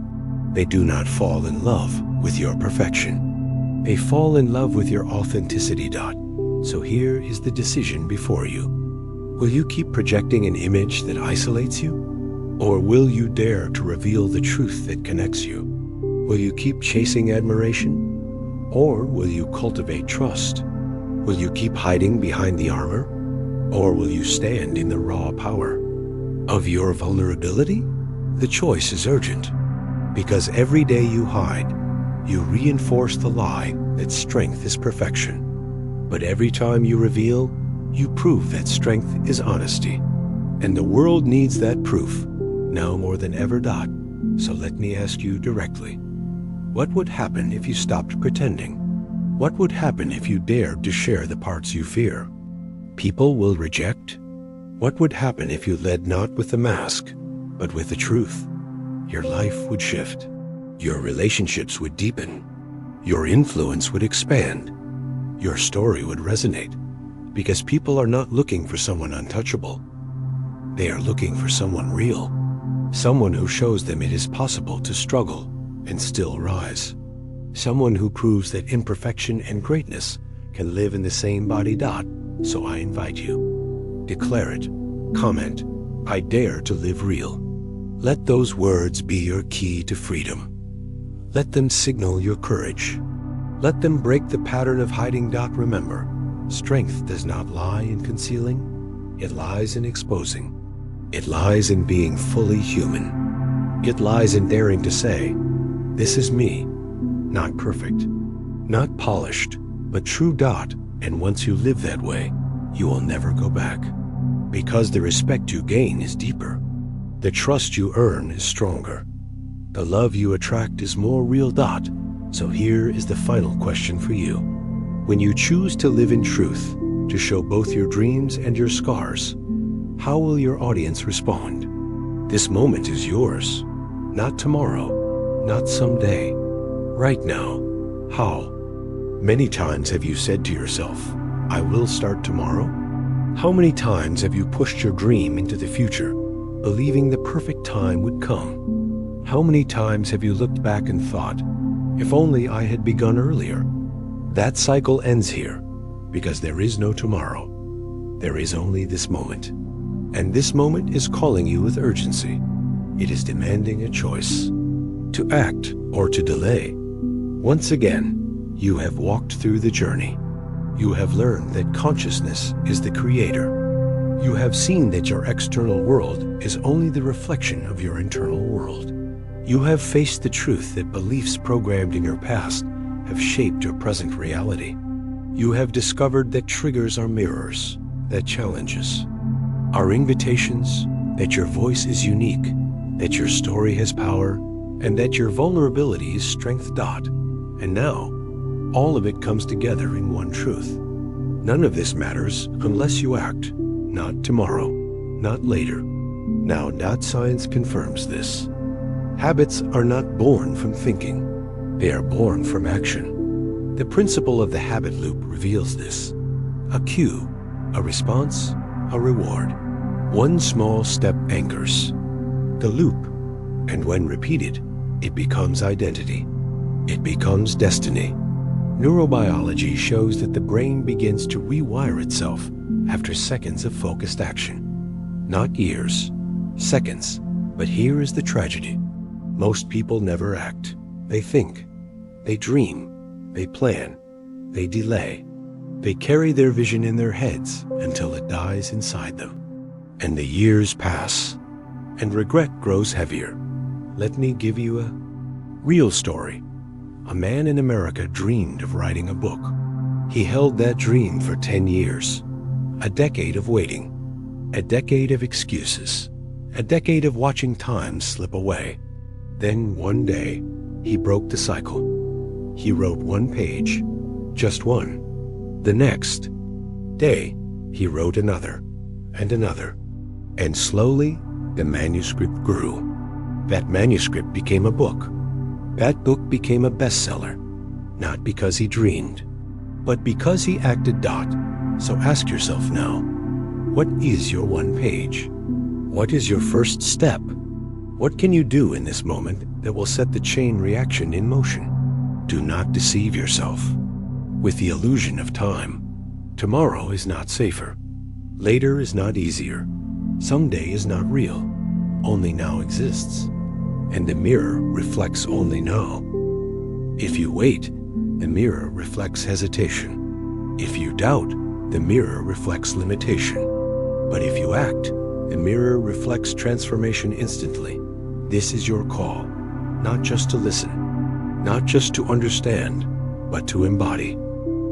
They do not fall in love with your perfection. They fall in love with your authenticity. So here is the decision before you. Will you keep projecting an image that isolates you? Or will you dare to reveal the truth that connects you? Will you keep chasing admiration? Or will you cultivate trust? Will you keep hiding behind the armor? Or will you stand in the raw power of your vulnerability? The choice is urgent, because every day you hide, you reinforce the lie that strength is perfection. But every time you reveal, you prove that strength is honesty. And the world needs that proof, now more than ever. So let me ask you directly, what would happen if you stopped pretending? What would happen if you dared to share the parts you fear? People will reject? What would happen if you led not with the mask, but with the truth? Your life would shift. Your relationships would deepen. Your influence would expand. Your story would resonate, because people are not looking for someone untouchable. They are looking for someone real, someone who shows them it is possible to struggle and still rise, someone who proves that imperfection and greatness can live in the same body. So I invite you, declare it, comment, I dare to live real. Let those words be your key to freedom. Let them signal your courage. Let them break the pattern of hiding. Remember, strength does not lie in concealing. It lies in exposing. It lies in being fully human. It lies in daring to say, this is me, not perfect, not polished, but true. And once you live that way, you will never go back. Because the respect you gain is deeper. The trust you earn is stronger. The love you attract is more real. So here is the final question for you. When you choose to live in truth, to show both your dreams and your scars, how will your audience respond? This moment is yours. Not tomorrow, not someday. Right now. How? Many times have you said to yourself, I will start tomorrow? How many times have you pushed your dream into the future, believing the perfect time would come? How many times have you looked back and thought, if only I had begun earlier? That cycle ends here, because there is no tomorrow. There is only this moment. And this moment is calling you with urgency. It is demanding a choice, to act or to delay. Once again, you have walked through the journey. You have learned that consciousness is the creator. You have seen that your external world is only the reflection of your internal world. You have faced the truth that beliefs programmed in your past have shaped your present reality. You have discovered that triggers are mirrors, that challenges are invitations, that your voice is unique, that your story has power, and that your vulnerability is strength. And now, all of it comes together in one truth. None of this matters unless you act, not tomorrow, not later. Now, science confirms this. Habits are not born from thinking. They are born from action. The principle of the habit loop reveals this. A cue, a response, a reward. One small step anchors the loop, and when repeated, it becomes identity. It becomes destiny. Neurobiology shows that the brain begins to rewire itself after seconds of focused action. Not years, seconds. But here is the tragedy. Most people never act. They think, they dream, they plan, they delay. They carry their vision in their heads until it dies inside them. And the years pass, and regret grows heavier. Let me give you a real story. A man in America dreamed of writing a book. He held that dream for 10 years. A decade of waiting. A decade of excuses. A decade of watching time slip away. Then one day, he broke the cycle. He wrote one page, just one. The next day, he wrote another, and another. And slowly, the manuscript grew. That manuscript became a book. That book became a bestseller, not because he dreamed, but because he acted. So ask yourself now, what is your one page? What is your first step? What can you do in this moment that will set the chain reaction in motion? Do not deceive yourself with the illusion of time. Tomorrow is not safer. Later is not easier. Someday is not real. Only now exists. And the mirror reflects only now. If you wait, the mirror reflects hesitation. If you doubt, the mirror reflects limitation. But if you act, the mirror reflects transformation instantly. This is your call, not just to listen, not just to understand, but to embody,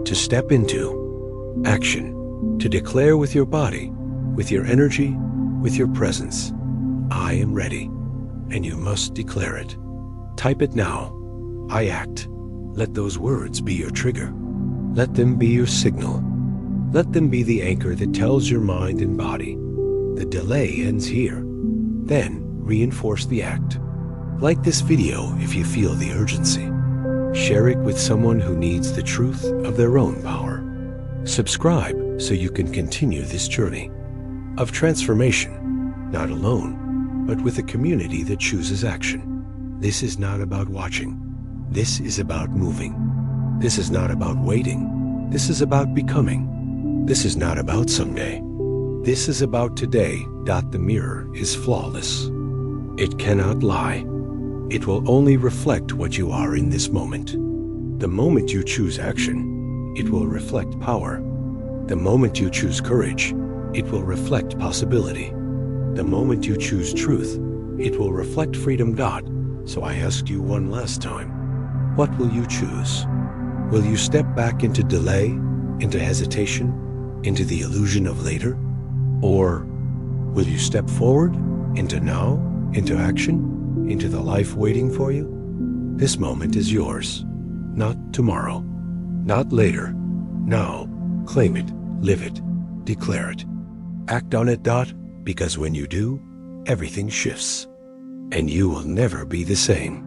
to step into action, to declare with your body, with your energy, with your presence, I am ready, and you must declare it. Type it now. I act. Let those words be your trigger. Let them be your signal. Let them be the anchor that tells your mind and body, the delay ends here. Then reinforce the act. Like this video if you feel the urgency. Share it with someone who needs the truth of their own power. Subscribe so you can continue this journey of transformation, not alone, but with a community that chooses action. This is not about watching. This is about moving. This is not about waiting. This is about becoming. This is not about someday. This is about today. The mirror is flawless. It cannot lie. It will only reflect what you are in this moment. The moment you choose action, it will reflect power. The moment you choose courage, it will reflect possibility. The moment you choose truth, it will reflect freedom. So I ask you one last time, what will you choose? Will you step back into delay, into hesitation, into the illusion of later? Or will you step forward into now, into action, into the life waiting for you? This moment is yours, not tomorrow, not later. Now, claim it, live it, declare it. Act on it. Because when you do, everything shifts, and you will never be the same.